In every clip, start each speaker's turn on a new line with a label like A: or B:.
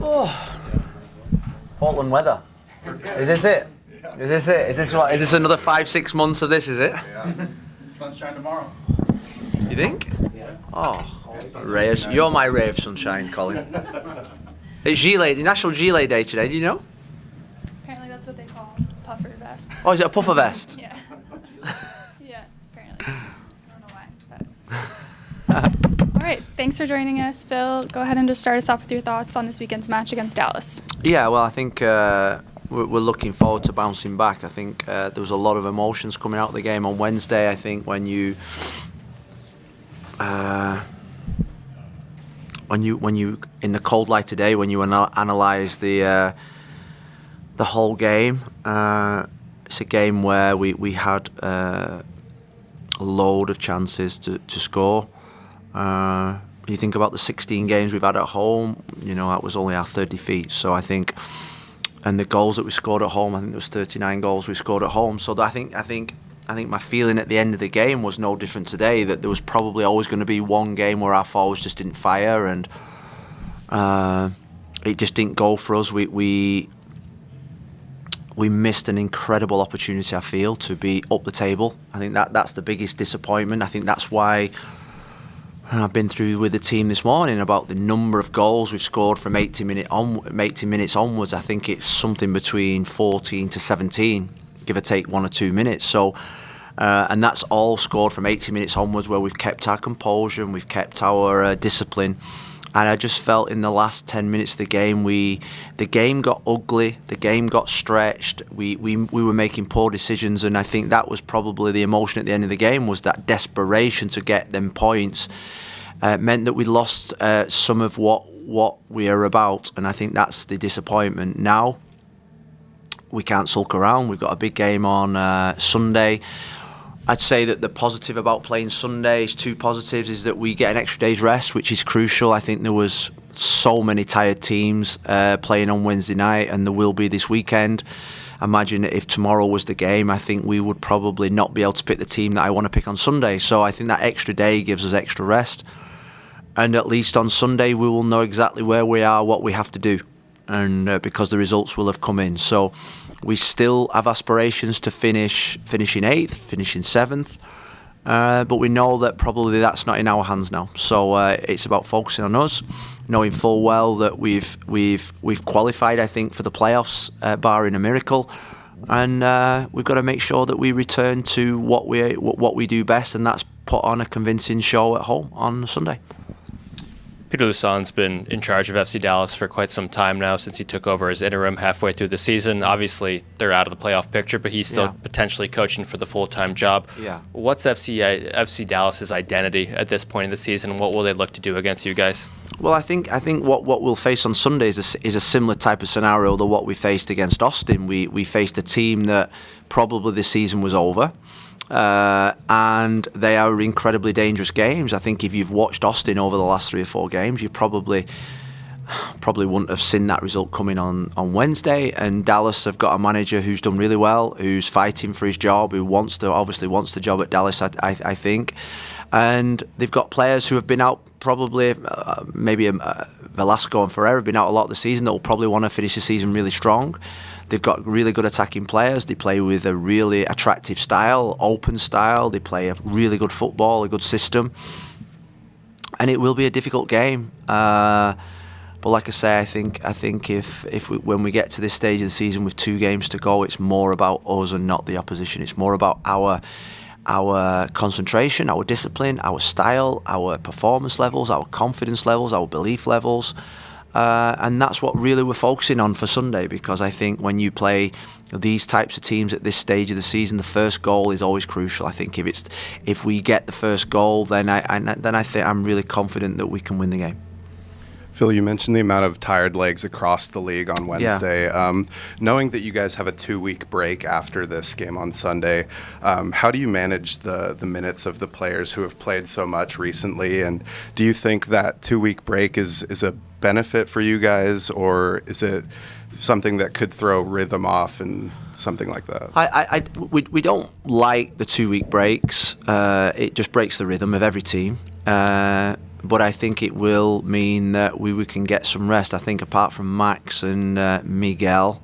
A: Oh, Portland weather. Is this it? Is this it? Is this what? Is this another 5-6 months of this? Is it?
B: Yeah. Sunshine tomorrow.
A: You think? Yeah. Oh, ray of, you're my ray of sunshine, Colin. It's Gilet, National Gilet Day today. Do you know?
C: Apparently, that's what they call puffer vests.
A: Oh, is it a puffer vest?
C: Yeah. Yeah. Apparently. I don't know why. But. All right. Thanks for joining us, Phil. Go ahead and just start us off with your thoughts on this weekend's match against Dallas.
A: Yeah. Well, I think we're looking forward to bouncing back. I think there was a lot of emotions coming out of the game on Wednesday. I think when you in the cold light today, when you analyse the whole game, it's a game where we had a load of chances to score. You think about the 16 games we've had at home, you know, that was only our third defeat. So I think, and the goals that we scored at home, I think there was 39 goals we scored at home. So I think my feeling at the end of the game was no different today, that there was probably always going to be one game where our forwards just didn't fire, and it just didn't go for us. We missed an incredible opportunity, I feel, to be up the table. I think that's the biggest disappointment. I think that's why I've been through with the team this morning about the number of goals we've scored from 80 minutes onwards. I think it's something between 14 to 17, give or take 1 or 2 minutes. So, and that's all scored from 80 minutes onwards, where we've kept our composure and we've kept our discipline. And I just felt in the last 10 minutes of the game, the game got ugly, the game got stretched. We were making poor decisions, and I think that was probably the emotion at the end of the game, was that desperation to get them points. Meant that we lost some of what we are about, and I think that's the disappointment. Now we can't sulk around. We've got a big game on Sunday. I'd say that the positive about playing Sunday is two positives, is that we get an extra day's rest, which is crucial. I think there was so many tired teams playing on Wednesday night, and there will be this weekend. Imagine if tomorrow was the game, I think we would probably not be able to pick the team that I want to pick on Sunday. So I think that extra day gives us extra rest. And at least on Sunday, we will know exactly where we are, what we have to do, and because the results will have come in. So we still have aspirations to finish in 8th, finish in 7th, but we know that probably that's not in our hands now. So it's about focusing on us, knowing full well that we've qualified, I think, for the playoffs, barring a miracle, and we've got to make sure that we return to what we do best, and that's put on a convincing show at home on Sunday.
D: Peter Luson's been in charge of FC Dallas for quite some time now, since he took over as interim halfway through the season. Obviously, they're out of the playoff picture, but he's still potentially coaching for the full-time job.
A: Yeah.
D: What's FC Dallas's identity at this point in the season? What will they look to do against you guys?
A: Well, I think what we'll face on Sunday is a similar type of scenario to what we faced against Austin. We faced a team that probably the season was over. And they are incredibly dangerous games. I think if you've watched Austin over the last 3 or 4 games, you probably wouldn't have seen that result coming on Wednesday. And Dallas have got a manager who's done really well, who's fighting for his job, who obviously wants the job at Dallas, I think. And they've got players who have been out probably, maybe Velasco and Ferreira have been out a lot of the season, that will probably want to finish the season really strong. They've got really good attacking players. They play with a really attractive style, open style. They play a really good football, a good system. And it will be a difficult game. But like I say, I think when we get to this stage of the season with 2 games to go, it's more about us and not the opposition. It's more about our concentration, our discipline, our style, our performance levels, our confidence levels, our belief levels. And that's what really we're focusing on for Sunday, because I think when you play these types of teams at this stage of the season, the first goal is always crucial. I think if we get the first goal, then I think I'm really confident that we can win the game.
B: Phil, you mentioned the amount of tired legs across the league on Wednesday. Yeah. Knowing that you guys have a 2-week break after this game on Sunday, how do you manage the minutes of the players who have played so much recently? And do you think that 2-week break is a benefit for you guys, or is it something that could throw rhythm off and something like that?
A: We don't like the 2-week breaks. It just breaks the rhythm of every team. but I think it will mean that we can get some rest. I think apart from Max and Miguel,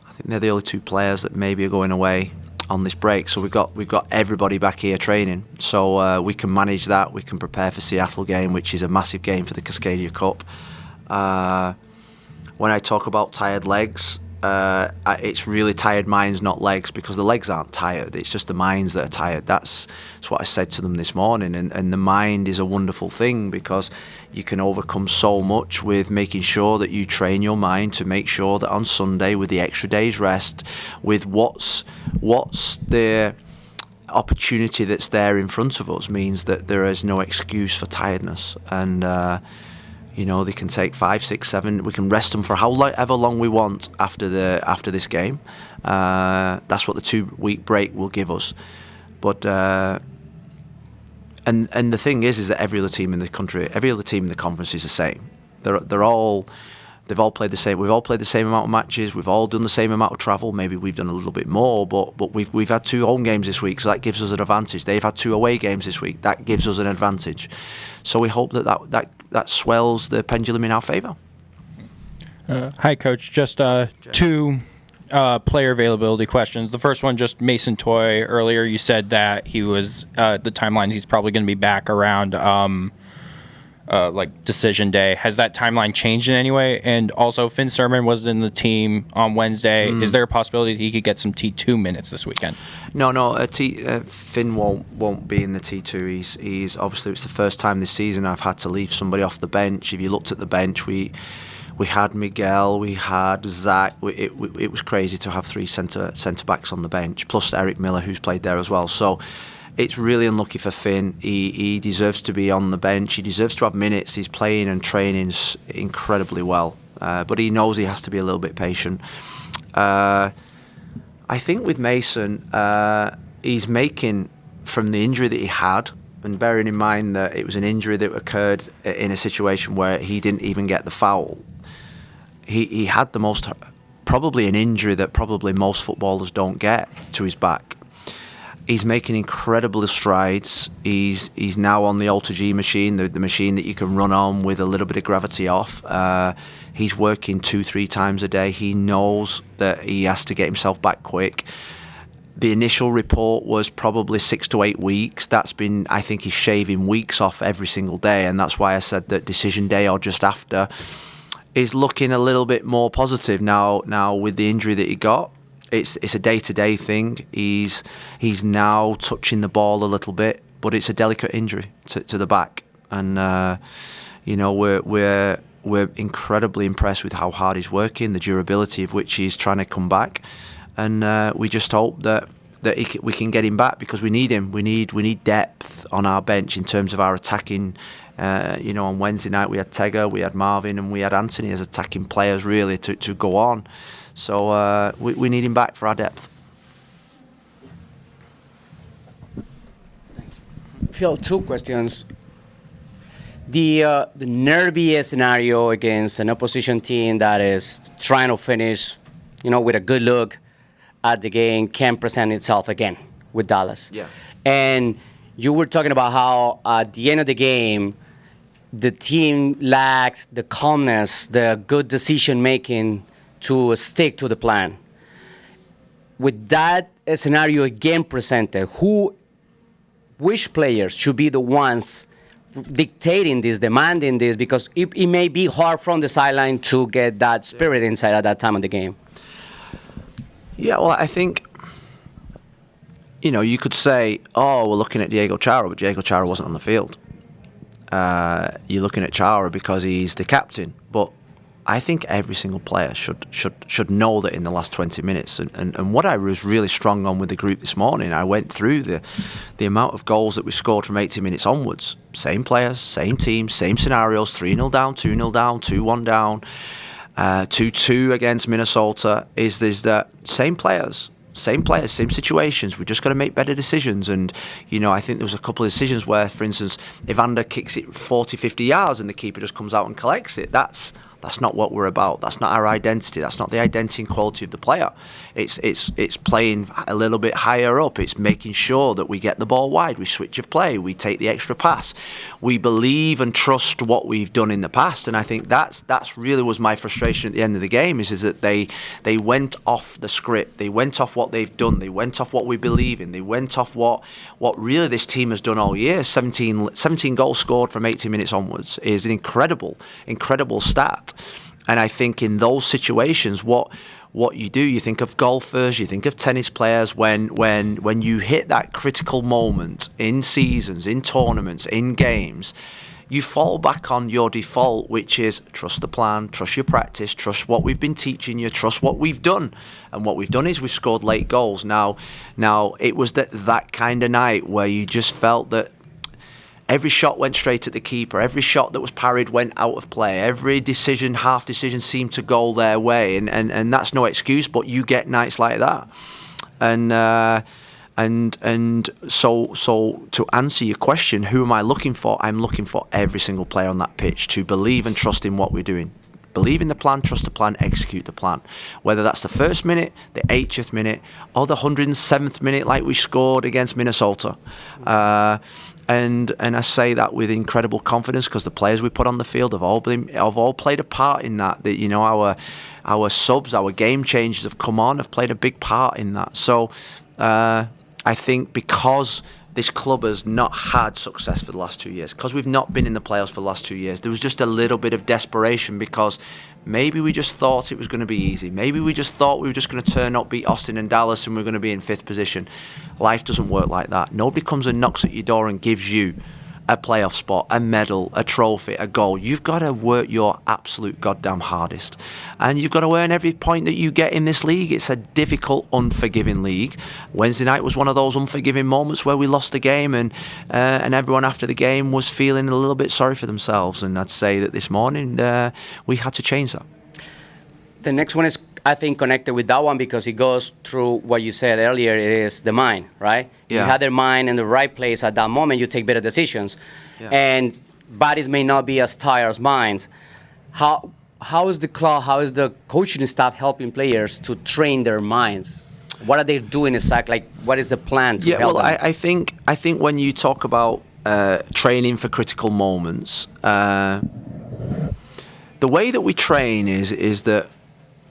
A: I think they're the only 2 players that maybe are going away on this break. So we've got everybody back here training, so we can manage that. We can prepare for Seattle game, which is a massive game for the Cascadia Cup. When I talk about tired legs, it's really tired minds, not legs, because the legs aren't tired. It's just the minds that are tired. That's what I said to them this morning. And the mind is a wonderful thing, because you can overcome so much with making sure that you train your mind to make sure that on Sunday, with the extra day's rest, with what's the opportunity that's there in front of us, means that there is no excuse for tiredness. And they can take 5, 6, 7. We can rest them for however long we want after this game. That's what the 2-week break will give us. But and the thing is that every other team in the country, every other team in the conference is the same. They've all played the same. We've all played the same amount of matches. We've all done the same amount of travel. Maybe we've done a little bit more, but we've had 2 home games this week, so that gives us an advantage. They've had 2 away games this week. That gives us an advantage. So we hope that swells the pendulum in our favour.
E: Hi, Coach. Just 2 player availability questions. The first one, just Mason Toy. Earlier, you said that he was the timeline. He's probably going to be back around decision day. Has that timeline changed in any way? And also, Finn Sermon was in the team on Wednesday. Is there a possibility that he could get some T2 minutes this weekend?
A: No. Finn won't be in the T2. He's obviously, it's the first time this season I've had to leave somebody off the bench. If you looked at the bench, we had Miguel, we had Zach. It was crazy to have 3 centre backs on the bench, plus Eric Miller, who's played there as well. So it's really unlucky for Finn. He deserves to be on the bench. He deserves to have minutes. He's playing and training incredibly well, but he knows he has to be a little bit patient. I think with Mason, he's making, from the injury that he had, and bearing in mind that it was an injury that occurred in a situation where he didn't even get the foul. He had probably an injury that probably most footballers don't get to his back. He's making incredible strides. He's now on the Alter G machine, the machine that you can run on with a little bit of gravity off. He's working 2-3 times a day. He knows that he has to get himself back quick. The initial report was probably 6 to 8 weeks. I think he's shaving weeks off every single day, and that's why I said that decision day or just after is looking a little bit more positive now with the injury that he got. It's a day-to-day thing. He's now touching the ball a little bit, but it's a delicate injury to the back, and we're incredibly impressed with how hard he's working, the durability of which he's trying to come back, and we just hope that we can get him back, because we need him. We need depth on our bench in terms of our attacking. On Wednesday night we had Tega, we had Marvin, and we had Anthony as attacking players really to go on. So we need him back for our depth.
F: Thanks. Phil, 2 questions. The nervy scenario against an opposition team that is trying to finish, with a good look at the game can present itself again with Dallas.
A: Yeah.
F: And you were talking about how at the end of the game, the team lacked the calmness, the good decision making to stick to the plan. With that scenario again presented, which players should be the ones dictating this, demanding this? Because it may be hard from the sideline to get that spirit inside at that time of the game.
A: Yeah, well, I think, you could say, we're looking at Diego Chara, but Diego Chara wasn't on the field. You're looking at Chara because he's the captain, but I think every single player should know that in the last 20 minutes. And what I was really strong on with the group this morning, I went through the amount of goals that we scored from 80 minutes onwards. Same players, same team, same scenarios, 3-0 down, 2-0 down, 2-1 down, 2-2 against Minnesota. Is that same players, same situations. We've just got to make better decisions. And, I think there was a couple of decisions where, for instance, Evander kicks it 40, 50 yards and the keeper just comes out and collects it. That's That's not what we're about. That's not our identity. That's not the identity and quality of the player. It's playing a little bit higher up. It's making sure that we get the ball wide. We switch of play. We take the extra pass. We believe and trust what we've done in the past. And I think that's really was my frustration at the end of the game is that they went off the script. They went off what they've done. They went off what we believe in. They went off what really this team has done all year. 17 goals scored from 80 minutes onwards is an incredible stat. And I think in those situations, what you do, you think of golfers, you think of tennis players, when you hit that critical moment in seasons, in tournaments, in games, you fall back on your default, which is trust the plan, trust your practice, trust what we've been teaching you, trust what we've done. And what we've done is we've scored late goals. Now it was that kind of night where you just felt that every shot went straight at the keeper. Every shot that was parried went out of play. Every decision, half decision, seemed to go their way. And that's no excuse, but you get nights like that. And so to answer your question, who am I looking for? I'm looking for every single player on that pitch to believe and trust in what we're doing. Believe in the plan, trust the plan, execute the plan. Whether that's the first minute, the 80th minute, or the 107th minute like we scored against Minnesota. And I say that with incredible confidence because the players we put on the field have all played a part in that. That, you know, our subs, our game changers have come on, have played a big part in that. So I think because this club has not had success for the last 2 years, because we've not been in the playoffs for the last 2 years, there was just a little bit of desperation because maybe we just thought it was going to be easy. Maybe we just thought we were just going to turn up, beat Austin and Dallas, and we're going to be in 5th position. Life doesn't work like that. Nobody comes and knocks at your door and gives you a playoff spot, a medal, a trophy, a goal. You've got to work your absolute goddamn hardest. And you've got to earn every point that you get in this league. It's a difficult, unforgiving league. Wednesday night was one of those unforgiving moments where we lost the game and everyone after the game was feeling a little bit sorry for themselves. And I'd say that this morning we had to change that.
F: The next one is, I think, connected with that one because it goes through what you said earlier. It is the mind, right?
A: Yeah.
F: You have their mind in the right place at that moment. You take better decisions, and bodies may not be as tired as minds. How is the club? How is the coaching staff helping players to train their minds? What are they doing exactly? Like, what is the plan to help them?
A: I think when you talk about training for critical moments, the way that we train is that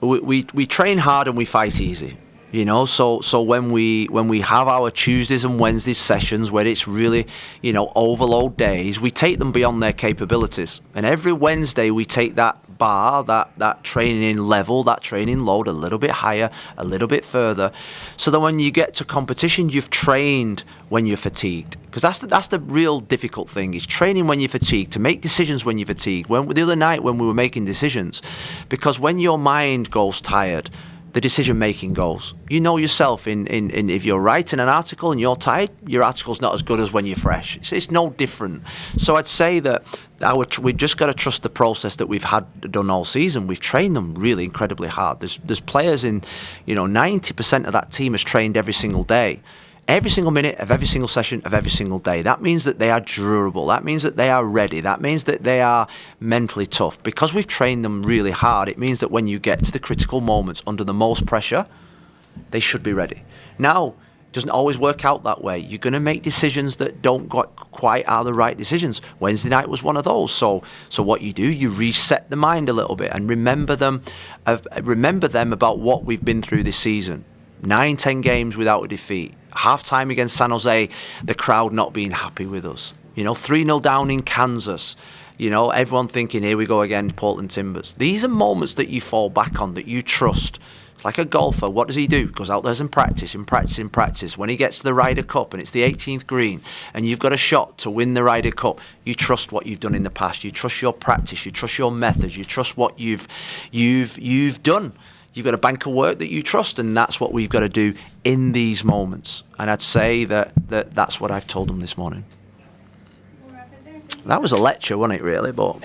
A: we train hard and we fight easy, you know. So when we have our Tuesdays and Wednesdays sessions where it's really, you know, overload days, we take them beyond their capabilities. And every Wednesday we take that bar, that training level, that training load a little bit higher, a little bit further, so that when you get to competition, you've trained when you're fatigued. Because that's the real difficult thing, is training when you're fatigued, to make decisions when you're fatigued. The other night when we were making decisions, because when your mind goes tired, the decision making goes. You know yourself, in if you're writing an article and you're tired, your article's not as good as when you're fresh. It's no different. So I'd say that we've just got to trust the process that we've done all season. We've trained them really incredibly hard. There's players in, you know, 90% of that team is trained every single day. Every single minute of every single session of every single day. That means that they are durable. That means that they are ready. That means that they are mentally tough. Because we've trained them really hard, it means that when you get to the critical moments under the most pressure, they should be ready. Now, it doesn't always work out that way. You're going to make decisions that don't quite are the right decisions. Wednesday night was one of those. So what you do, you reset the mind a little bit and remember them about what we've been through this season. 9-10 games without a defeat. Half-time against San Jose, the crowd not being happy with us. You know, 3-0 down in Kansas. You know, everyone thinking, here we go again, Portland Timbers. These are moments that you fall back on, that you trust. It's like a golfer. What does he do? He goes out there and practice. When he gets to the Ryder Cup and it's the 18th green and you've got a shot to win the Ryder Cup, you trust what you've done in the past. You trust your practice. You trust your methods. You trust what you've done. You've got a bank of work that you trust, and that's what we've got to do in these moments. And I'd say that's what I've told them this morning. That was a lecture, wasn't it, really? But